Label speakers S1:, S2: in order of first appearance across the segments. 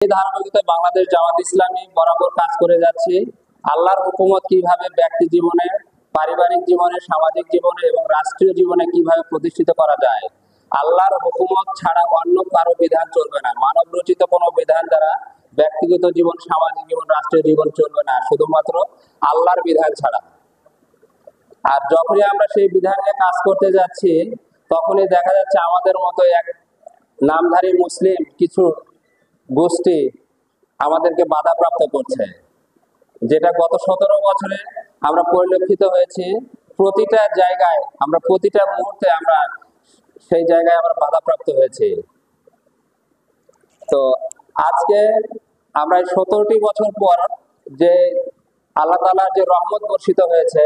S1: এই ধারাবাহিকতায় বাংলাদেশ জামাত ইসলামী বরাবর কাজ করে যাচ্ছে। আল্লাহর হুকুমত কিভাবে ব্যক্তি জীবনে, পারিবারিক জীবনে, সামাজিক জীবনে এবং রাষ্ট্রীয় জীবনে কিভাবে প্রতিষ্ঠিত করা যায়। আল্লাহর হুকুমত ছাড়া অন্য কারো বিধান চলবে না। মানব রচিত কোনো বিধান দ্বারা ব্যক্তিগত জীবন, সামাজিক জীবন, রাষ্ট্রীয় জীবন চলবে না, শুধুমাত্র আল্লাহর বিধান ছাড়া। আর যখনই আমরা সেই বিধান নিয়ে কাজ করতে যাচ্ছি, তখনই দেখা যাচ্ছে আমাদের মতো এক নামধারী মুসলিম কিছু গোষ্ঠী আমাদেরকে বাধাপ্রাপ্ত করছে, যেটা গত 17 বছরে আমরা পরিলক্ষিত হয়েছি। প্রতিটা জায়গায় আমরা, প্রতিটা মুহূর্তে আমরা সেই জায়গায় আমরা বাধাপ্রাপ্ত হয়েছি। তো আজকে আমরা 17টি বছর পর যে আল্লাহ তাআলার যে রহমত বর্ষিত হয়েছে,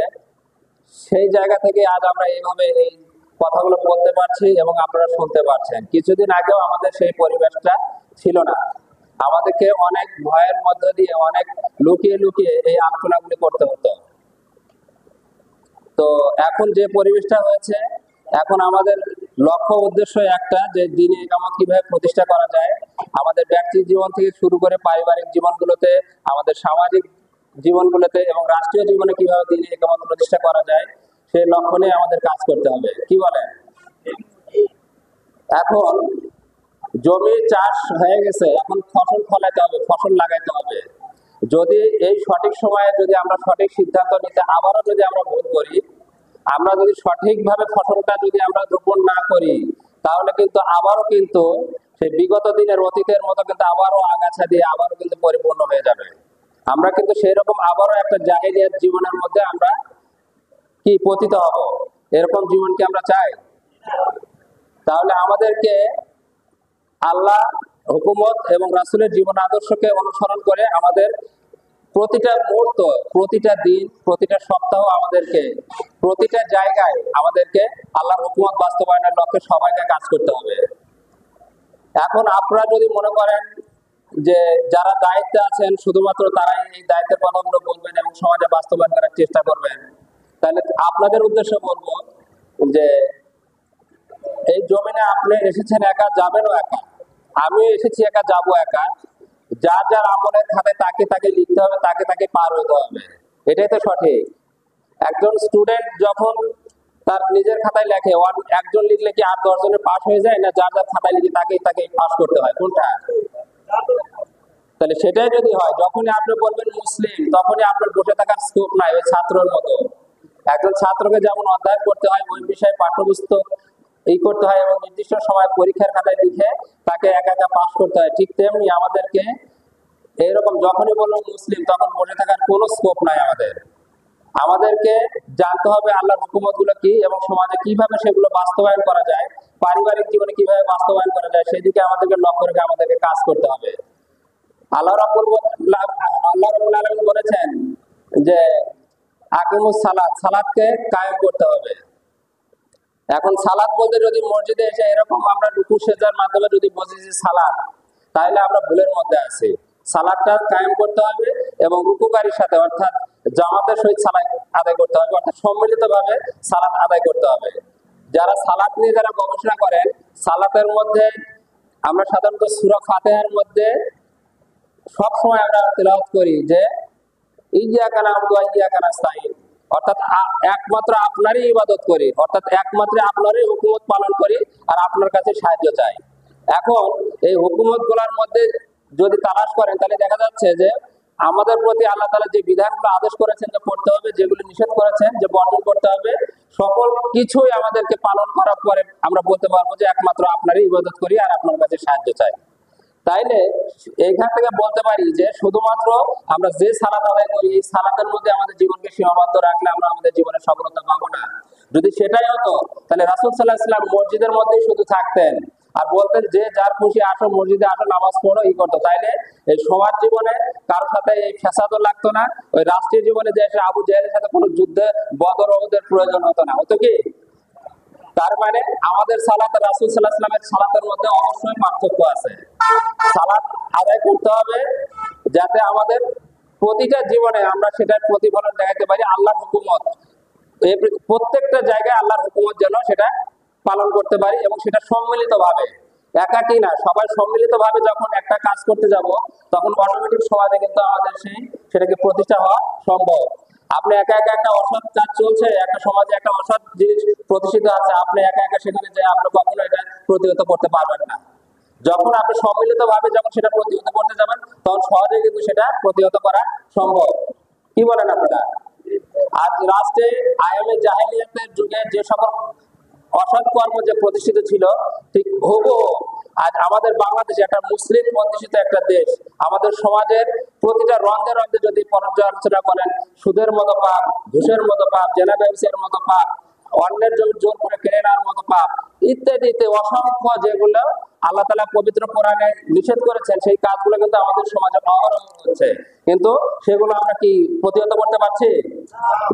S1: সেই জায়গা থেকে আজ আমরা এইভাবে এই কথাগুলো বলতে পারছি এবং আপনারা শুনতে পারছেন। কিছুদিন আগেও আমাদের সেই পরিবেশটা ছিল না। আমাদেরকে অনেক ভয়ের মধ্য দিয়ে, অনেক লুকিয়ে লুকিয়ে এই আলোচনাগুলি করতে হতো। তো এখন যে পরিবেশটা হয়েছে, এখন আমাদের লক্ষ্য উদ্দেশ্য একটা, যে দ্বীনে ইকামত কিভাবে প্রতিষ্ঠা করা যায়, আমাদের ব্যক্তি জীবন থেকে শুরু করে পারিবারিক জীবনগুলোতে, আমাদের সামাজিক জীবনগুলোতে এবং রাষ্ট্রীয় জীবনে কিভাবে দ্বীনে ইকামত প্রতিষ্ঠা করা যায়, সেই লক্ষ্য নিয়ে আমাদের কাজ করতে হবে। কি বলেন? এখন জমি চাষ হয়ে গেছে, এখন ফসল ফলাইতে হবে, ফসল লাগাইতে হবে। যদি এই সঠিক সময়ে যদি আমরা সঠিক সিদ্ধান্ত নিতে আবারও যদি আমরা ভুল করি, আমরা যদি সঠিকভাবে ফসলটা যদি আমরা রোপণ না করি, তাহলে কিন্তু আবারও কিন্তু সেই বিগত দিনের অতীতের মতো কিন্তু আবারও আগাছা দিয়ে আবারও কিন্তু পরিপূর্ণ হয়ে যাবে। আমরা কিন্তু সেই রকম আবারও একটা জাহেলিয়াত জীবনের মধ্যে আমরা কি পতিত হব। এরকম জীবন কি আমরা চাই? তাহলে আমাদেরকে আল্লাহ হুকুমত এবং রাসূলের জীবন আদর্শকে অনুসরণ করে আমাদের প্রতিটা মুহূর্ত, প্রতিটা দিন, প্রতিটা সপ্তাহ, আমাদেরকে প্রতিটা জায়গায় আমাদেরকে আল্লাহর হুকুমত বাস্তবায়নের লক্ষ্যে সবাইকে কাজ করতে হবে। এখন আপনারা যদি মনে করেন যে যারা দায়িত্বে আছেন শুধুমাত্র তারাই এই দায়িত্বের কথাগুলো বলবেন এবং সমাজে বাস্তবায়ন করার চেষ্টা করবেন, তাহলে আপনাদের উদ্দেশ্যে বলবো যে এই জমিনে আপনি এসেছেন একা, যাবেনও একা। আমিও এসেছি একা, যাবো একা। যার যার আমলের খাতায় তাকে তাকে লিখতে হবে, তাকে তাকে পার হতে হবে। এটাই তো সঠিক। একজন স্টুডেন্ট যখন তার নিজের খাতায় লেখে, একজন লিখলে কি আর 10 জনের পাস হয়ে যায়? না, যার যার খাতায় লিখে তাকে তাকে পাস করতে হয়। কোনটা? তাহলে সেটাই যদি হয়, যখনই আপনি বলবেন মুসলিম, তখনই আপনার বসে থাকার স্কোপ নাই। ওই ছাত্রের মতো একজন ছাত্রকে যেমন অধ্যয়ন করতে হয়, ওই বিষয়ে পাঠ্যপুস্তক এই করতে হয় এবং নির্দিষ্ট সময় পরীক্ষার খাতায় লিখে তাকে একা একা পাস করতে হয়, ঠিক তেমনি আমাদেরকে এইরকম যখনই বলবো মুসলিম, তখন বসে থাকার কোনো স্কোপ নাই আমাদের। আমাদেরকে জানতে হবে আল্লাহর হুকুমত গুলো কি এবং সমাজে কিভাবে সেগুলো বাস্তবায়ন করা যায়, পারিবারিক জীবনে কিভাবে বাস্তবায়ন করা যায়, সেদিকে আমাদেরকে লক্ষ্য রেখে আমাদেরকে কাজ করতে হবে। আল্লাহ রাব্বুল আলামিন বলেছেন যে আকিমুস সালাত, সালাতকে কায়েম করতে হবে। এখন সালাত বলতে যদি মসজিদে এসে এরকম আমরা রুকু সেজদার মাধ্যমে যদি বুঝি যে সালাত, তাহলে আমরা ভুলের মধ্যে আছি। সালাতটা কায়েম করতে হবে এবং রুকুকারীর সাথে, অর্থাৎ জামাতের সহিত সালাত আদায় করতে হবে, অর্থাৎ সম্মিলিতভাবে সালাত আদায় করতে হবে। যারা সালাত নিয়ে যারা গবেষণা করেন, সালাতের মধ্যে আমরা সাধারণত সূরা ফাতিহার মধ্যে সবসময় আমরা তেলাওয়াত করি যে ইয়্যাকা না'বুদু ওয়া ইয়্যাকা নাস্তাঈন, অর্থাৎ একমাত্র আপনারই ইবাদত করি, অর্থাৎ একমাত্র আপনারই হুকুমত পালন করি আর আপনার কাছে সাহায্য চাই। এখন এই হুকুমত গুলার মধ্যে যদি তালাশ করেন, তাহলে দেখা যাচ্ছে যে আমাদের প্রতি আল্লাহ তাআলা যে বিধানগুলো আদেশ করেছেন যে করতে হবে, যেগুলো নিষেধ করেছেন যে বর্জন করতে হবে, সকল কিছুই আমাদেরকে পালন করার পরে আমরা বলতে পারবো যে একমাত্র আপনারই ইবাদত করি আর আপনার কাছে সাহায্য চাই। তাইলে এইখান থেকে বলতে পারি যে শুধুমাত্র আমরা যে সালাত আদায় করি, এই সালাতের মধ্যে আমাদের জীবনকে সীমাবদ্ধ রাখলে আমরা আমাদের জীবনে সফলতা পাবো না। যদি সেটাই হতো, তাহলে রাসূল সাল্লাল্লাহু আলাইহি ওয়াসাল্লাম মসজিদের মধ্যেই শুধু থাকতেন আর বলতেন যে যার খুশি আসো, মসজিদে আসো, নামাজ পড়ো, ই করতো। তাইলে এই সমাজ জীবনে কারোর সাথে এই ফ্যাসাদও লাগতো না। ওই রাষ্ট্রীয় জীবনে যে এসে আবু জাহেলের সাথে কোনো যুদ্ধে বদর ওহুদের প্রয়োজন হতো না। হতো কি? তার মানে আমাদের সালাত আর রাসূল সাল্লাল্লাহু আলাইহি ওয়াসাল্লামের সালাতের মধ্যে অবশ্যই পার্থক্য আছে। সালাত আদায় করতে হবে যাতে আমাদের প্রতিটা জীবনে আমরা সেটার প্রতিফলন দেখাতে পারি। আল্লাহর হুকুমত, প্রত্যেকটা জায়গায় আল্লাহর হুকুমত যেন সেটা পালন করতে পারি এবং সেটা সম্মিলিতভাবে। একাকি না, সবাই সম্মিলিত ভাবে যখন একটা কাজ করতে যাব তখন অটোমেটিক সমাজে কিন্তু আমাদের সেটাকে প্রতিষ্ঠা হওয়া সম্ভব। আপনি একা একা একটা অসৎ কাজ চলছে, একটা সমাজে একটা অসৎ জিনিস প্রতিষ্ঠিত আছে, আপনি একা একা সেখানে যে আপনি কখনো এটা প্রতিহত করতে পারবেন না। যখন আপনি সম্মিলিত ভাবে যখন সেটা প্রতিহত করতে যাবেন তখন সহজে কিন্তু সেটা প্রতিহত করা সম্ভব। কি বলেন আপনারা? আজ রাষ্ট্রে আইএমএ জাহেলিয়াতের যুগে যে সকল অসৎ কর্ম যে প্রতিষ্ঠিত ছিল, ঠিক হুবহু আজ আমাদের বাংলাদেশ একটা মুসলিম অধ্যুষিত একটা দেশ। আমাদের সমাজের প্রতিটা রন্ধে রন্ধে যদি পর্যালোচনা করেন, সুদের মতো পাপ, ঘুষের মতো পাপ, জেনা ব্যবসার মতো পাপ, অন্যের জমি জোর করে কেড়ে নেওয়ার মতো পাপ ইত্যাদি অসংখ্য যেগুলো আল্লাহ তাআলা পবিত্র কোরআনে নিষেধ করেছেন, সেই কাজগুলো কিন্তু আমাদের সমাজে অহরহ হচ্ছে, কিন্তু সেগুলো আমরা কি প্রতিহত করতে পারছি?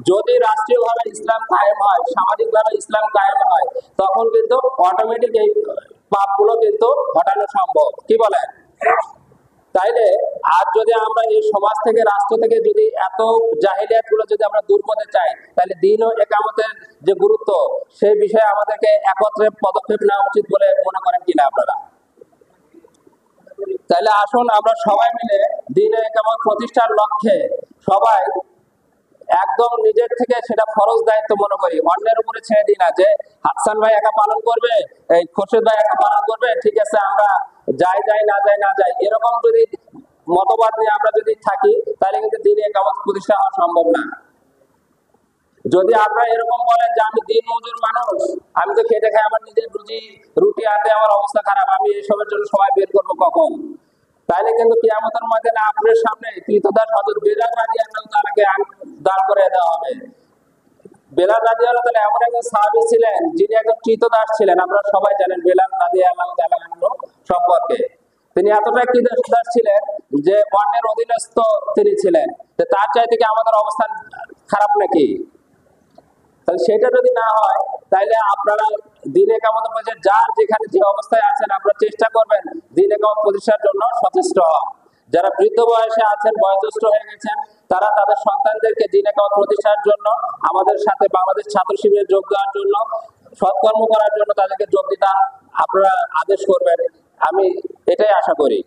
S1: যদি রাষ্ট্রীয়ভাবে ইসলাম কায়েম হয়, সামাজিকভাবে ইসলাম কায়েম হয়, তখন কিন্তু অটোমেটিক এই পাপগুলো কিন্তু ঘটানো সম্ভব। কি বলেন? তাইলে আজ যদি আমরা এই সমাজ থেকে, রাষ্ট্র থেকে যদি এত জাহিলিয়াত গুলো যদি আমরা দূর করতে চাই, তাহলে দ্বীন ও একামতের যে গুরুত্ব, সেই বিষয়ে আমাদেরকে একত্রে পদক্ষেপ নেওয়া উচিত বলে মনে করেন কিনা আপনারা? তাহলে আসুন আমরা সবাই মিলে দ্বীন ও একামত প্রতিষ্ঠার লক্ষ্যে সবাই একদম নিজের থেকে সেটা ফরজ দায়িত্ব মনে করি, অন্যের উপরে ছেড়ে দিই না যে হাসান ভাই একা পালন করবে, এই খোরশেদ ভাই একা পালন করবে, ঠিক আছে আমরা যাই যাই না যাই না যাই, এরকম যদি মতবাদ নিয়ে আমরা যদি থাকি তাহলে কিন্তু দ্বীন একামত প্রতিষ্ঠা হওয়া সম্ভব না। যদি আপনারা এরকম বলেন যে আমি দিন মজুর মানুষ, আমি তো খেটে খাই, আমার নিজের রুটি আনতে আমার অবস্থা খারাপ, আমি এসবের জন্য সময় বের করবো কখন, তাহলে কিন্তু কিয়ামতের ময়দানে আপনার সামনে কৃতদাস হযরত বেলাল রাদিয়াল্লাহু তাআলাকে দাঁড় করে দেওয়া হবে। বেলাল রাদিয়াল্লাহু তাআলা এমন একজন সাহাবী ছিলেন যিনি একজন কৃতদাস ছিলেন। আমরা সবাই জানেন বেলাল রাদিয়াল্লাহু তাআলা সম্পর্কে। তিনি এতটাই কৃতদাস ছিলেন যে অন্যের অধীনস্থ তিনি ছিলেন। তো তার চাইতে কি আমাদের অবস্থান খারাপ নাকি? তাহলে সেটা যদি না হয় তাহলে আপনারা দ্বীন একামত প্রতিষ্ঠা, যার যেখানে যে অবস্থায় আছেন আপনারা চেষ্টা করবেন দ্বীন একামত প্রতিষ্ঠার জন্য সচেষ্ট হওয়া। যারা বৃদ্ধ বয়সে আছেন, বয়োজ্যেষ্ঠ হয়ে গেছেন, তারা তাদের সন্তানদেরকে দ্বীন একামত প্রতিষ্ঠার জন্য, আমাদের সাথে বাংলাদেশ ছাত্র শিবিরে যোগ দেওয়ার জন্য, সৎকর্ম করার জন্য তাদেরকে যোগ দিতে আপনারা আদেশ করবেন, আমি এটাই আশা করি।